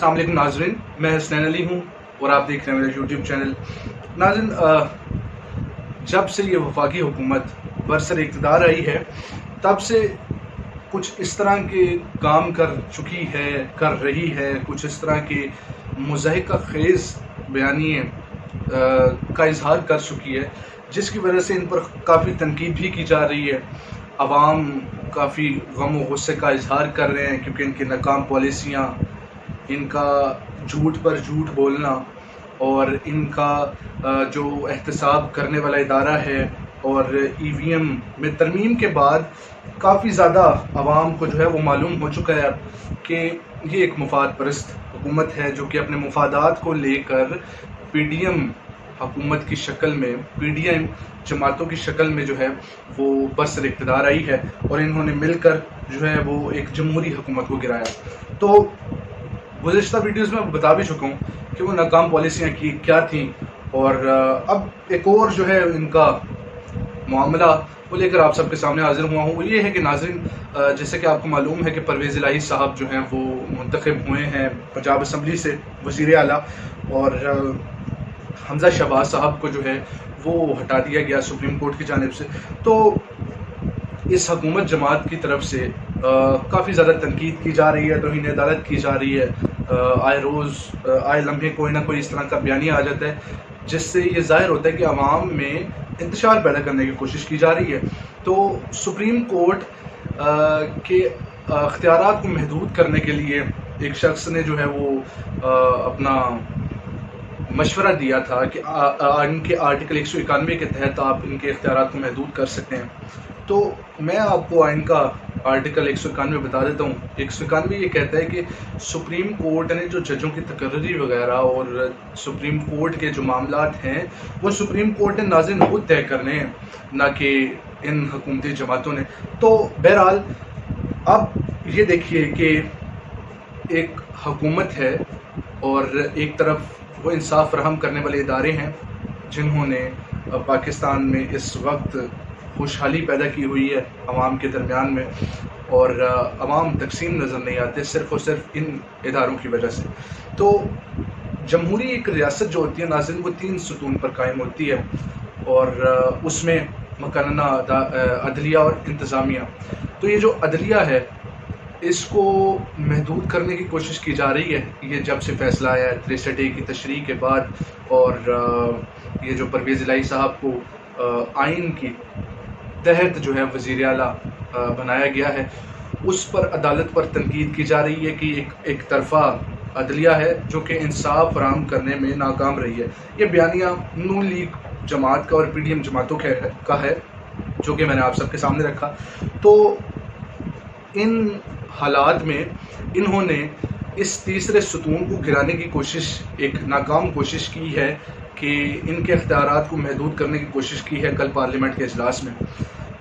अस्सलाम वालेकुम नाज़रीन, मैं हसनैन अली हूँ और आप देख रहे हैं मेरा यूट्यूब चैनल। नाज़रीन, जब से ये वफाकी हुकूमत बरसर इक़्तिदार आई है तब से कुछ इस तरह के काम कर रही है, कुछ इस तरह के मुज़ाहिका ख़ेज़ बयानिए का इजहार कर चुकी है, जिसकी वजह से इन पर काफ़ी तनकीद भी की जा रही है। अवाम काफ़ी गम और गुस्से का इजहार कर रहे हैं क्योंकि इनकी नाकाम पॉलिसियाँ, इनका झूठ पर झूठ बोलना और इनका जो एहतसाब करने वाला इदारा है और EVM में तरमीम के बाद काफ़ी ज़्यादा आवाम को जो है वो मालूम हो चुका है कि ये एक मुफाद परस्त हुकूमत है जो कि अपने मुफादात को लेकर PDM हुकूमत की शक्ल में, PDM जमातों की शक्ल में जो है वो बरसर इक़्तिदार आई है और इन्होंने मिलकर जो है वो एक जमहूरी हुकूमत को गिराया। तो गुज़िश्ता वीडियोज़ में बता भी चुका हूँ कि वो नाकाम पॉलिसियाँ की क्या थी और अब एक और जो है इनका मामला वो लेकर आप सबके सामने हाजिर हुआ हूँ। वो ये है कि नाज़रीन, जैसे कि आपको मालूम है कि परवेज़ इलाही साहब जो हैं वो मुंतखब हुए हैं पंजाब असम्बली से वज़ीर आला और हमज़ा शहबाज साहब को जो है वो हटा दिया गया सुप्रीम कोर्ट की जानिब से। तो इस हुकूमत जमात की तरफ से काफ़ी ज़्यादा तनकीद की जा रही है, तौहीन अदालत की जा रही है। आए रोज़ आए लम्हे कोई ना कोई इस तरह का बयानिया आ जाता है जिससे ये ज़ाहिर होता है कि आवाम में इंतशार पैदा करने की कोशिश की जा रही है। तो सुप्रीम कोर्ट के अख्तियारात को महदूद करने के लिए एक शख्स ने जो है वो अपना मशवरा दिया था कि इनके आर्टिकल 191 के तहत आप इनके इख्तियारात को महदूद कर सकते हैं। तो मैं आपको आइन का आर्टिकल 191 बता देता हूँ। 191 ये कहता है कि सुप्रीम कोर्ट ने जो जजों की तकर्री वगैरह और सुप्रीम कोर्ट के जो मामलात हैं वो सुप्रीम कोर्ट ने नाज़रीन खुद तय करने हैं, ना कि इन हुकूमती जमातों ने। तो बहरहाल अब ये देखिए कि एक हुकूमत है और एक तरफ वो इंसाफ फराहम करने वाले इदारे हैं जिन्होंने पाकिस्तान में इस वक्त खुशहाली पैदा की हुई है अवाम के दरमियान में और अवाम तकसीम नज़र नहीं आते सिर्फ़ और सिर्फ इन इदारों की वजह से। तो जमहूरी एक रियासत जो होती है नाज़रीन वो 3 सतून पर कायम होती है और उसमें मकाना अदलिया और इंतज़ामिया। तो ये जो अदलिया है इसको महदूद करने की कोशिश की जा रही है। ये जब से फैसला आया है 63A की तशरीह के बाद और ये जो परवेज़ इलाही साहब को आइन की तहत जो है वज़ीर आला बनाया गया है उस पर अदालत पर तनकीद की जा रही है कि एक तरफा अदलिया है जो कि इंसाफ फराहम करने में नाकाम रही है। ये बयानिया नून लीग जमात का और PDM जमातों का है जो कि मैंने आप सबके सामने रखा। तो इन हालात में इन्होंने इस तीसरे सतून को गिराने की कोशिश, एक नाकाम कोशिश की है कि इनके इख्तियारात को महदूद करने की कोशिश की है कल पार्लियामेंट के इजलास में।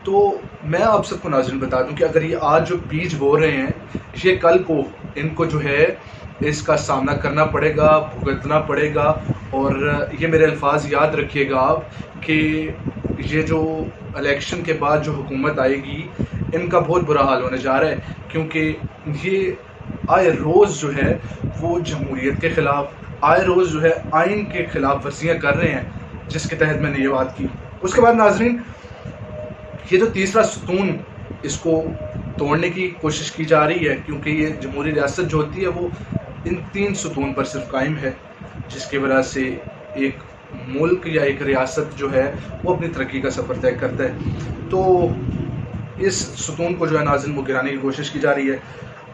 तो मैं आप सबको नाज़रीन बता दूं कि अगर ये आज जो बीज बो रहे हैं ये कल को इनको जो है इसका सामना करना पड़ेगा, भुगतना पड़ेगा। और ये मेरे अल्फाज याद रखिएगा आप कि ये जो इलेक्शन के बाद जो हुकूमत आएगी इनका बहुत बुरा हाल होने जा रहा है क्योंकि ये आए रोज़ जो है वो जमहूरियत के ख़िलाफ़, आए रोज़ जो है आइन के ख़िलाफ़ वर्जियाँ कर रहे हैं जिसके तहत मैंने ये बात की। उसके बाद नाज़रीन, ये जो तीसरा सतून इसको तोड़ने की कोशिश की जा रही है क्योंकि ये जमहूरी रियासत जो होती है वो इन 3 सतून पर सिर्फ कायम है, जिसकी वजह से एक मुल्क या एक रियासत जो है वो अपनी तरक्की का सफ़र तय करता है। तो इस सतून को जो है नाज़रीन वो गिराने की कोशिश की जा रही है।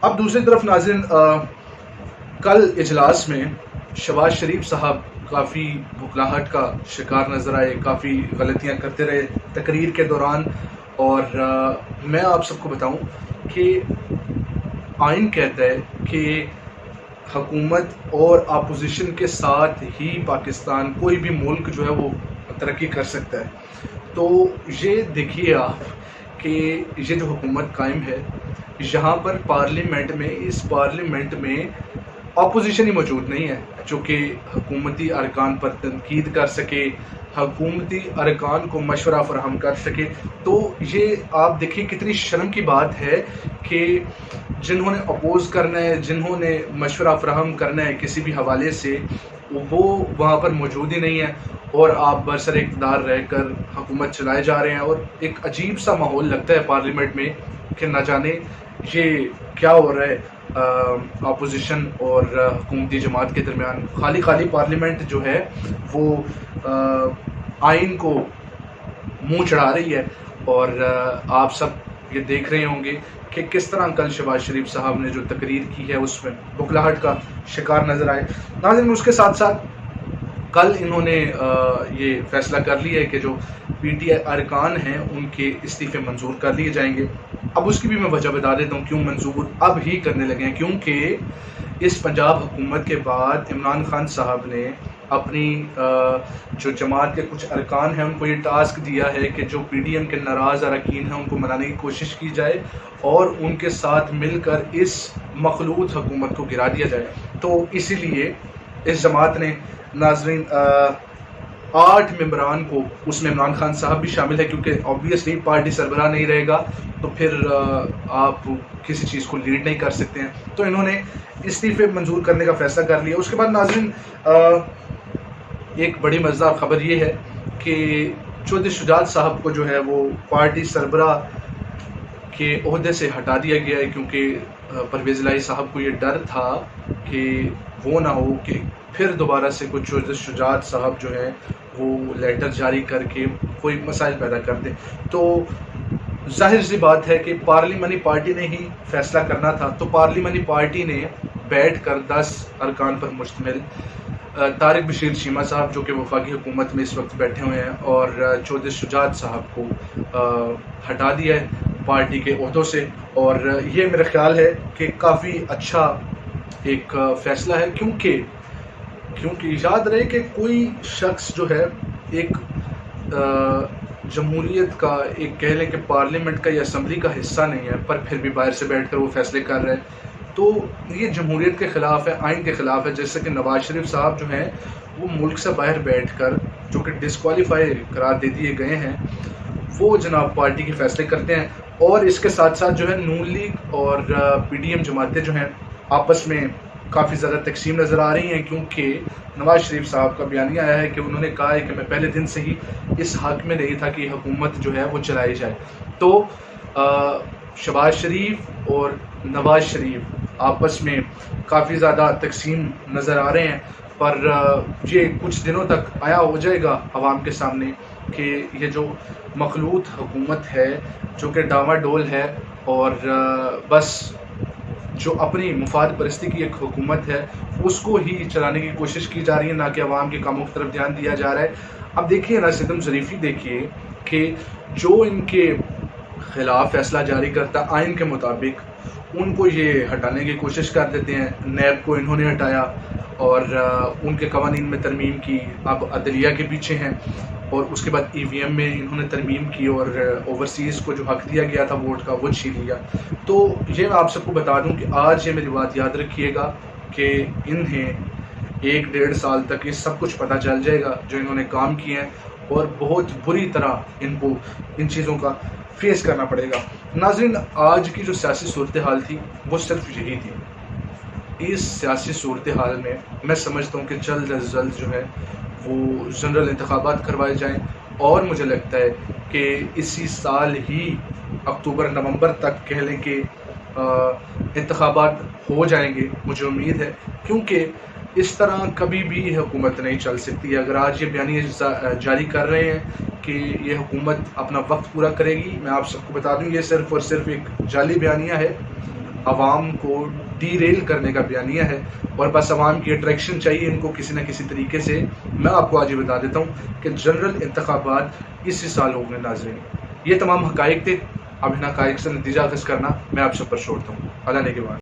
अब दूसरी तरफ नाज़रीन, कल इजलास में शहबाज शरीफ साहब काफ़ी बुखलाहट का शिकार नज़र आए, काफ़ी गलतियां करते रहे तकरीर के दौरान। और मैं आप सबको बताऊं कि आइन कहता है कि हुकूमत और अपोजिशन के साथ ही पाकिस्तान, कोई भी मुल्क जो है वो तरक्की कर सकता है। तो ये देखिए आप कि ये जो हुकूमत कायम है यहाँ पर पार्लियामेंट में, इस पार्लियामेंट में अपोजिशन ही मौजूद नहीं है जो कि हुकूमती अरकान पर तनकीद कर सके, हुकूमती अरकान को मशवरा फराहम कर सके। तो ये आप देखिए कितनी शर्म की बात है कि جنہوں نے اپوز کرنا ہے، جنہوں نے مشورہ فراہم کرنا ہے کسی بھی حوالے سے، وہ وہاں پر موجود ہی نہیں ہے، اور آپ برسر اقتدار رہ کر حکومت چلائے جا رہے ہیں۔ اور ایک عجیب سا ماحول لگتا ہے پارلیمنٹ میں کہ نہ جانے یہ کیا ہو رہا ہے اپوزیشن اور حکومتی جماعت کے درمیان۔ خالی خالی پارلیمنٹ جو ہے وہ آئین کو منہ چڑھا رہی ہے، اور آپ سب یہ دیکھ رہے ہوں گے کہ کس طرح کل شہباز شریف صاحب نے جو تقریر کی ہے اس میں بکلاہٹ کا شکار نظر آئے۔ ناظرین، اس کے ساتھ ساتھ کل انہوں نے یہ فیصلہ کر لیا ہے کہ جو پی ٹی آئی ارکان ہیں ان کے استعفے منظور کر لیے جائیں گے۔ اب اس کی بھی میں وجہ بتا دیتا ہوں کیوں منظور اب ہی کرنے لگے ہیں، کیونکہ اس پنجاب حکومت کے بعد عمران خان صاحب نے اپنی جو جماعت کے کچھ ارکان ہیں ان کو یہ ٹاسک دیا ہے کہ جو پی ڈی ایم کے ناراض اراکین ہیں ان کو منانے کی کوشش کی جائے اور ان کے ساتھ مل کر اس مخلوط حکومت کو گرا دیا جائے۔ تو اسی لیے اس جماعت نے ناظرین 8 ممبران کو، اس میں عمران خان صاحب بھی شامل ہے، کیونکہ آبویسلی پارٹی سربراہ نہیں رہے گا تو پھر آپ کسی چیز کو لیڈ نہیں کر سکتے ہیں، تو انہوں نے استعفے منظور کرنے کا فیصلہ کر لیا۔ اس کے بعد ناظرین ایک بڑی مزیدار خبر یہ ہے کہ چودھری شجاعت صاحب کو جو ہے وہ پارٹی سربراہ کے عہدے سے ہٹا دیا گیا ہے، کیونکہ پرویز الہی صاحب کو یہ ڈر تھا کہ وہ نہ ہو کہ پھر دوبارہ سے کچھ چودھری شجاعت صاحب جو ہے وہ لیٹر جاری کر کے کوئی مسائل پیدا کر دیں۔ تو ظاہر سی بات ہے کہ پارلیمانی پارٹی نے ہی فیصلہ کرنا تھا، تو پارلیمانی پارٹی نے بیٹھ کر 10 ارکان پر مشتمل طارق بشیر چیمہ صاحب جو کہ وفاقی حکومت میں اس وقت بیٹھے ہوئے ہیں، اور چودھری شجاعت صاحب کو ہٹا دیا ہے پارٹی کے عہدوں سے، اور یہ میرا خیال ہے کہ کافی اچھا ایک فیصلہ ہے، کیونکہ یاد رہے کہ کوئی شخص جو ہے ایک جمہوریت کا، ایک کہہ لیں کہ پارلیمنٹ کا یا اسمبلی کا حصہ نہیں ہے، پر پھر بھی باہر سے بیٹھ کر وہ فیصلے کر رہے ہیں، تو یہ جمہوریت کے خلاف ہے، آئین کے خلاف ہے۔ جیسے کہ نواز شریف صاحب جو ہیں وہ ملک سے باہر بیٹھ کر، جو کہ ڈسکوالیفائی قرار دے دیے گئے ہیں، وہ جناب پارٹی کے فیصلے کرتے ہیں، اور اس کے ساتھ ساتھ جو ہے نون لیگ اور پی ڈی ایم جماعتیں جو ہیں آپس میں کافی زیادہ تقسیم نظر آ رہی ہیں، کیونکہ نواز شریف صاحب کا بیانیہ آیا ہے کہ انہوں نے کہا ہے کہ میں پہلے دن سے ہی اس حق میں نہیں تھا کہ حکومت جو ہے وہ چلائی جائے۔ تو شہباز شریف اور نواز شریف آپس میں کافی زیادہ تقسیم نظر آ رہے ہیں، پر یہ کچھ دنوں تک آیا ہو جائے گا عوام کے سامنے کہ یہ جو مخلوط حکومت ہے جو کہ ڈاما ڈول ہے، اور بس جو اپنی مفاد پرستی کی ایک حکومت ہے اس کو ہی چلانے کی کوشش کی جا رہی ہے، نہ کہ عوام کے کاموں کی طرف دھیان دیا جا رہا ہے۔ اب دیکھیے نا، ستم ظریفی دیکھیے کہ جو ان کے خلاف فیصلہ جاری کرتا آئین کے مطابق، ان کو یہ ہٹانے کی کوشش کر دیتے ہیں۔ نیب کو انہوں نے ہٹایا اور ان کے قوانین میں ترمیم کی، اب عدلیہ کے پیچھے ہیں، اور اس کے بعد ای وی ایم میں انہوں نے ترمیم کی، اور اوورسیز کو جو حق دیا گیا تھا ووٹ کا وہ چھین لیا۔ تو یہ میں آپ سب کو بتا دوں کہ آج یہ میری بات یاد رکھیے گا کہ انہیں 1-1.5 سال تک یہ سب کچھ پتہ چل جائے گا جو انہوں نے کام کیے ہیں، اور بہت بری طرح ان کو ان چیزوں کا فیس کرنا پڑے گا۔ ناظرین، آج کی جو سیاسی صورتحال تھی وہ صرف یہی تھی۔ اس سیاسی صورتحال میں میں سمجھتا ہوں کہ جلد از جلد جو ہے وہ جنرل انتخابات کروائے جائیں، اور مجھے لگتا ہے کہ اسی سال ہی اکتوبر نومبر تک کہہ لیں کہ انتخابات ہو جائیں گے، مجھے امید ہے، کیونکہ اس طرح کبھی بھی حکومت نہیں چل سکتی۔ اگر آج یہ بیانیے جاری کر رہے ہیں کہ یہ حکومت اپنا وقت پورا کرے گی، میں آپ سب کو بتا دوں یہ صرف اور صرف ایک جعلی بیانیہ ہے، عوام کو ڈی ریل کرنے کا بیانیہ ہے، اور بس عوام کی اٹریکشن چاہیے ان کو کسی نہ کسی طریقے سے۔ میں آپ کو آج یہ بتا دیتا ہوں کہ جنرل انتخابات اسی سال ہوں گے۔ ناظرین، یہ تمام حقائق تھے، اب ان حقائق سے نتیجہ اخذ کرنا میں آپ سب پر چھوڑتا ہوں۔ اللہ نے کے بعد